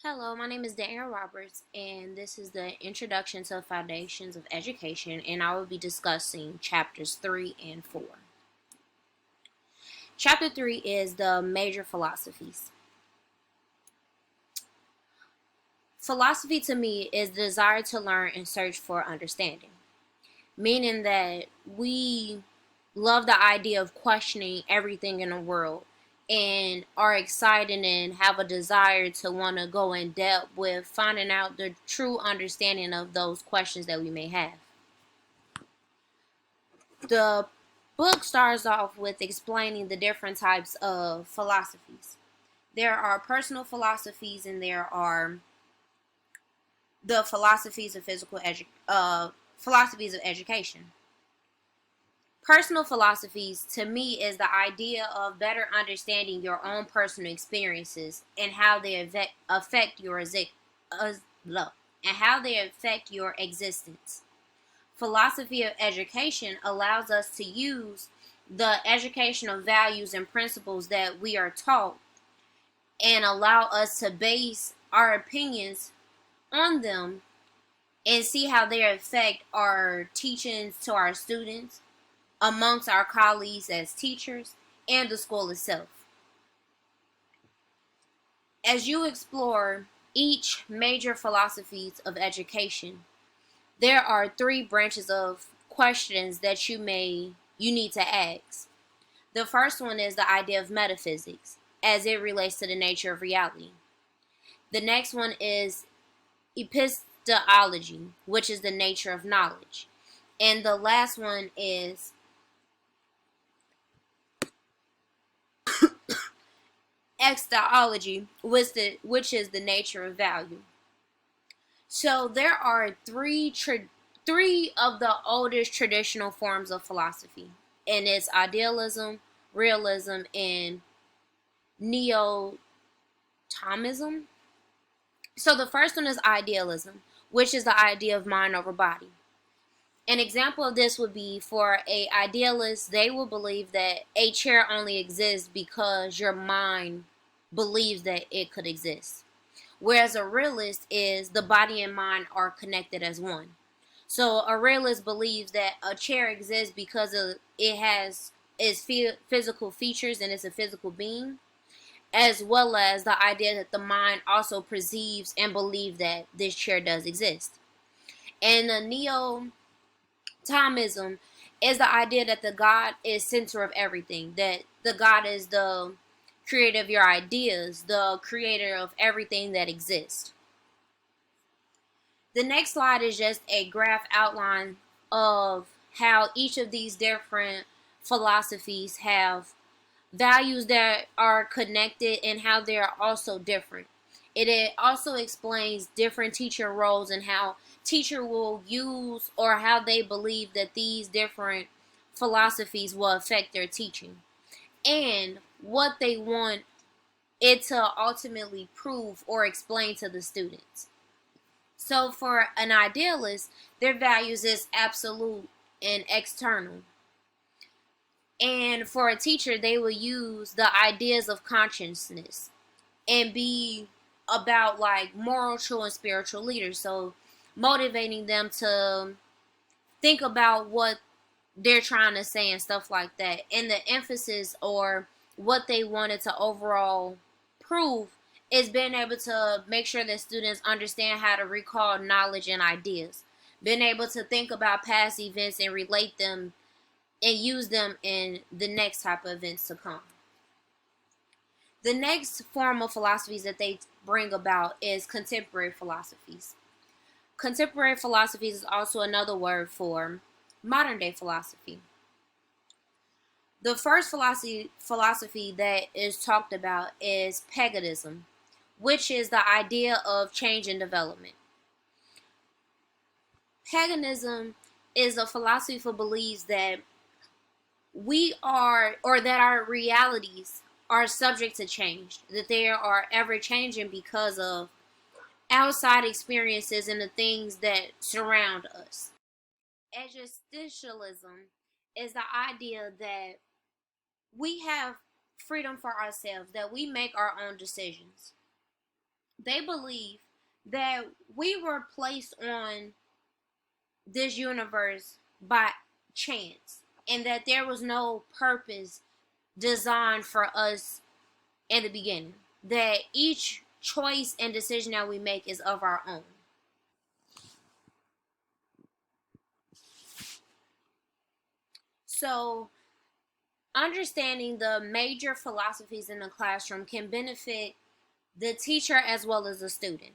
Hello, my name is Daniel Roberts, and this is the Introduction to Foundations of Education, and I will be discussing chapters 3 and 4. Chapter 3 is the major philosophies. Philosophy to me is the desire to learn and search for understanding, meaning that we love the idea of questioning everything in the world and are excited and have a desire to want to go in depth with finding out the true understanding of those questions that we may have. The book starts off with explaining the different types of philosophies. There are personal philosophies and there are the philosophies of education. Personal philosophies to me is the idea of better understanding your own personal experiences and how they affect your existence. Philosophy of education allows us to use the educational values and principles that we are taught and allow us to base our opinions on them and see how they affect our teachings to our students, amongst our colleagues as teachers, and the school itself. As you explore each major philosophies of education, there are three branches of questions that you need to ask. The first one is the idea of metaphysics as it relates to the nature of reality. The next one is epistemology, which is the nature of knowledge. And the last one is extology, which is the nature of value. So there are three of the oldest traditional forms of philosophy, and it's idealism, realism, and neo-Thomism. So the first one is idealism, which is the idea of mind over body. An example of this would be for a idealist, they will believe that a chair only exists because your mind believes that it could exist. Whereas a realist is the body and mind are connected as one. So a realist believes that a chair exists because it has its physical features and it's a physical being, as well as the idea that the mind also perceives and believes that this chair does exist. And the neo-Thomism is the idea that the God is center of everything, that the God is the creator of your ideas, the creator of everything that exists. The next slide is just a graph outline of how each of these different philosophies have values that are connected and how they are also different. It also explains different teacher roles and how teacher will use or how they believe that these different philosophies will affect their teaching and what they want it to ultimately prove or explain to the students. So for an idealist, their values is absolute and external. And for a teacher, they will use the ideas of consciousness and be about like moral, true, and spiritual leaders. So motivating them to think about what they're trying to say and stuff like that. And the emphasis or what they wanted to overall prove is being able to make sure that students understand how to recall knowledge and ideas. Being able to think about past events and relate them and use them in the next type of events to come. The next form of philosophies that they bring about is contemporary philosophies. Contemporary philosophies is also another word for modern day philosophy. The first philosophy that is talked about is paganism, which is the idea of change and development. Paganism is a philosophy for believes that we are, or that our realities are subject to change, that they are ever changing because of outside experiences and the things that surround us. Existentialism is the idea that we have freedom for ourselves, that we make our own decisions. They believe that we were placed on this universe by chance and that there was no purpose designed for us in the beginning. That each choice and decision that we make is of our own. So, understanding the major philosophies in the classroom can benefit the teacher as well as the student.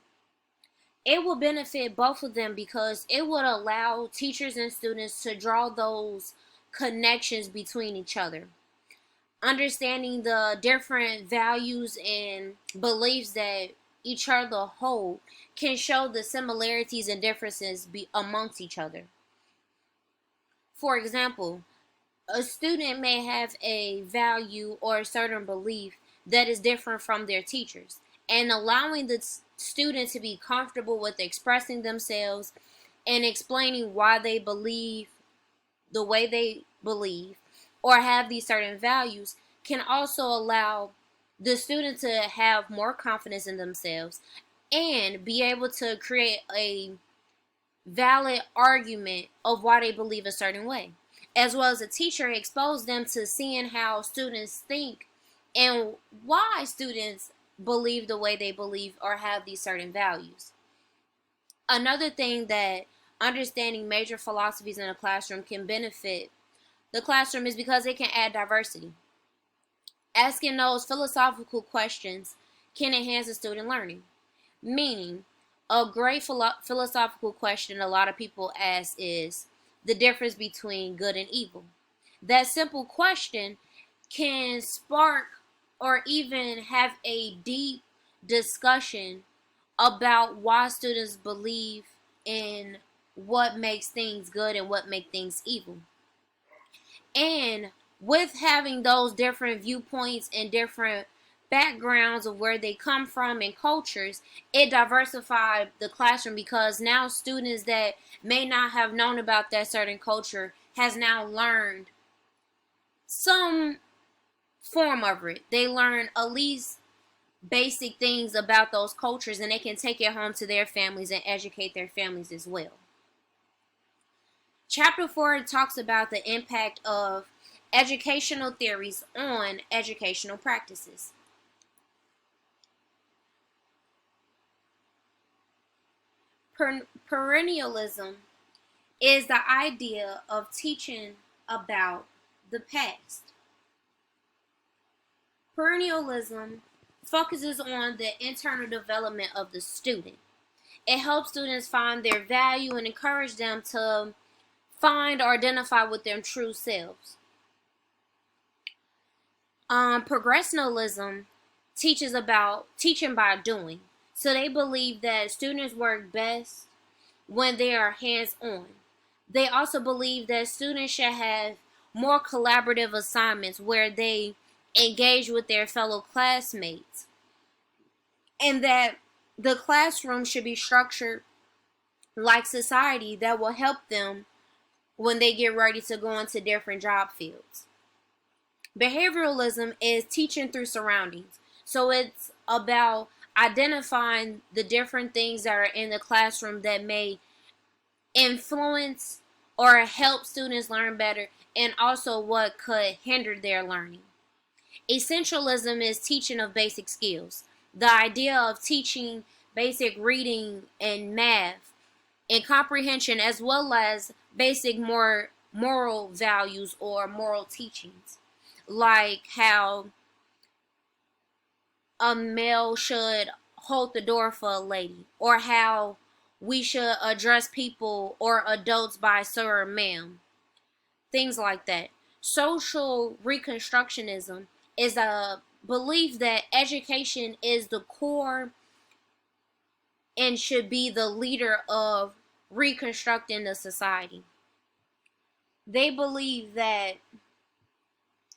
It will benefit both of them because it would allow teachers and students to draw those connections between each other. Understanding the different values and beliefs that each other hold can show the similarities and differences amongst each other. For example, a student may have a value or a certain belief that is different from their teachers, and allowing the student to be comfortable with expressing themselves and explaining why they believe the way they believe or have these certain values can also allow the student to have more confidence in themselves and be able to create a valid argument of why they believe a certain way, as well as a teacher expose them to seeing how students think and why students believe the way they believe or have these certain values. Another thing that understanding major philosophies in a classroom can benefit the classroom is because it can add diversity. Asking those philosophical questions can enhance the student learning. Meaning, a great philosophical question a lot of people ask is the difference between good and evil. That simple question can spark or even have a deep discussion about why students believe in what makes things good and what makes things evil. And with having those different viewpoints and different backgrounds of where they come from and cultures, it diversified the classroom because now students that may not have known about that certain culture has now learned some form of it. They learn at least basic things about those cultures and they can take it home to their families and educate their families as well. Chapter 4 talks about the impact of educational theories on educational practices. Perennialism is the idea of teaching about the past. Perennialism focuses on the internal development of the student. It helps students find their value and encourage them to find or identify with their true selves. Progressionalism teaches about teaching by doing. So they believe that students work best when they are hands-on. They also believe that students should have more collaborative assignments where they engage with their fellow classmates, and that the classroom should be structured like society that will help them when they get ready to go into different job fields. Behavioralism is teaching through surroundings. So it's about identifying the different things that are in the classroom that may influence or help students learn better, and also what could hinder their learning. Essentialism is teaching of basic skills. The idea of teaching basic reading and math and comprehension, as well as basic more moral values or moral teachings, like how a male should hold the door for a lady, or how we should address people or adults by sir or ma'am, things like that. Social reconstructionism is a belief that education is the core and should be the leader of reconstructing the society. They believe that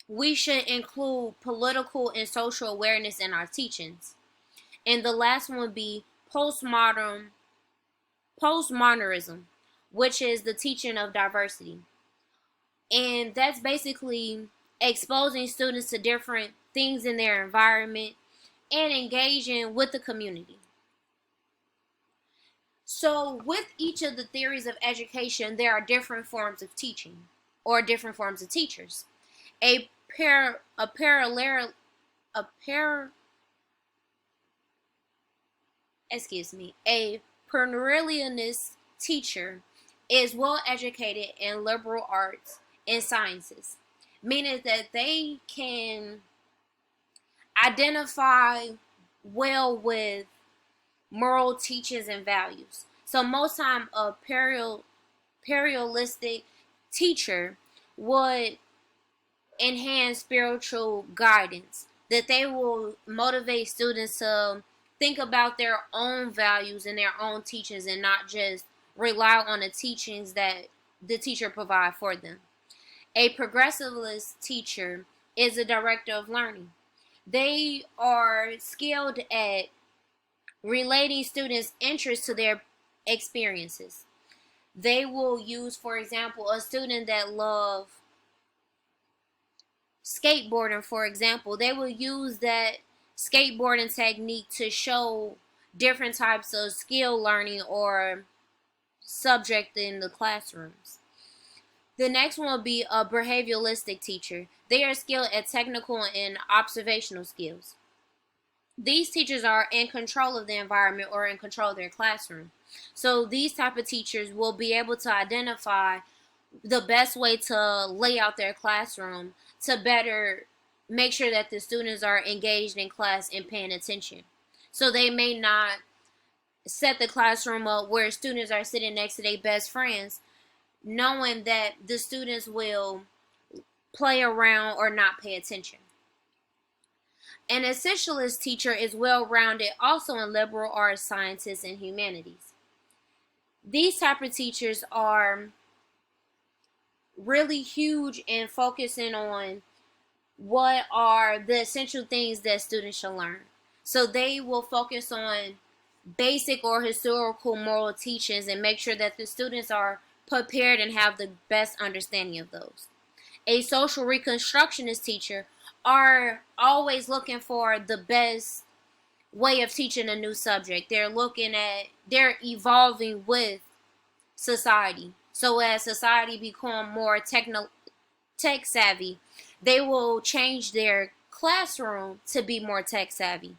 we should include political and social awareness in our teachings. And the last one would be postmodernism, which is the teaching of diversity. And that's basically exposing students to different things in their environment and engaging with the community. So, with each of the theories of education, there are different forms of teaching or different forms of teachers. A par a parallel a par excuse me, a perennialist teacher is well educated in liberal arts and sciences, meaning that they can identify well with moral teachings and values. So most time a parallelistic teacher would enhance spiritual guidance, that they will motivate students to think about their own values and their own teachings and not just rely on the teachings that the teacher provide for them. A progressivist teacher is a director of learning. They are skilled at relating students' interests to their experiences. They will use, for example, a student that love skateboarding, for example, they will use that skateboarding technique to show different types of skill learning or subject in the classrooms. The next one will be a behavioralistic teacher. They are skilled at technical and observational skills. These teachers are in control of the environment or in control of their classroom. So these type of teachers will be able to identify the best way to lay out their classroom to better make sure that the students are engaged in class and paying attention. So they may not set the classroom up where students are sitting next to their best friends, knowing that the students will play around or not pay attention. An essentialist teacher is well-rounded also in liberal arts, sciences, and humanities. These type of teachers are really huge in focusing on what are the essential things that students should learn. So they will focus on basic or historical moral teachings and make sure that the students are prepared and have the best understanding of those. A social reconstructionist teacher are always looking for the best way of teaching a new subject. They're evolving with society. So as society become more tech savvy, they will change their classroom to be more tech savvy.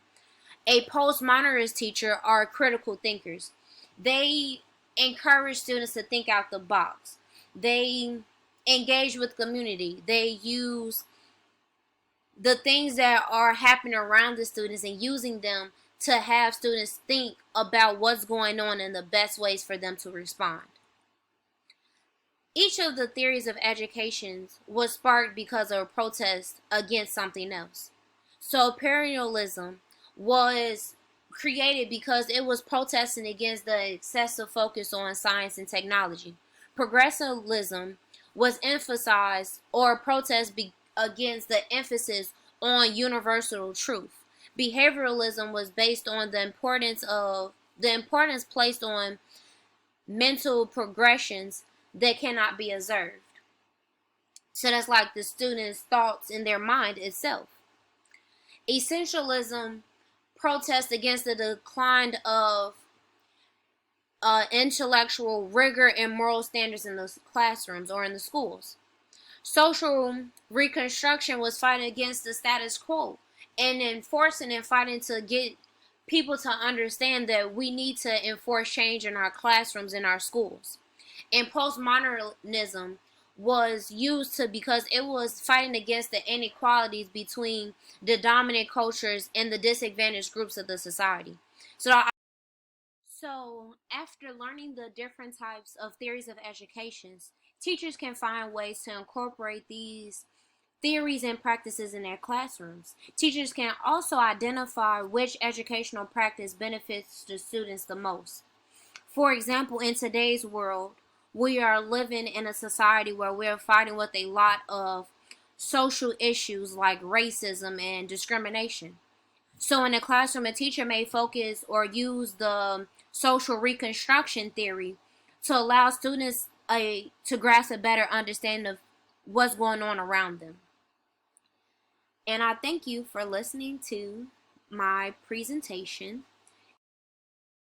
A postmodernist teacher are critical thinkers. They encourage students to think out the box. They engage with community. They use the things that are happening around the students and using them to have students think about what's going on and the best ways for them to respond. Each of the theories of education was sparked because of a protest against something else. So imperialism was created because it was protesting against the excessive focus on science and technology. Progressivism was emphasized or protest against the emphasis on universal truth. Behavioralism was based on the importance placed on mental progressions that cannot be observed. So that's like the student's thoughts in their mind itself. Essentialism protests against the decline of intellectual rigor and moral standards in the classrooms or in the schools. Social reconstruction was fighting against the status quo and enforcing and fighting to get people to understand that we need to enforce change in our classrooms, in our schools. And postmodernism was used because it was fighting against the inequalities between the dominant cultures and the disadvantaged groups of the society. So after learning the different types of theories of education, teachers can find ways to incorporate these theories and practices in their classrooms. Teachers can also identify which educational practice benefits the students the most. For example, in today's world, we are living in a society where we're fighting with a lot of social issues like racism and discrimination. So in a classroom, a teacher may focus or use the social reconstruction theory to allow students to grasp a better understanding of what's going on around them. And I thank you for listening to my presentation.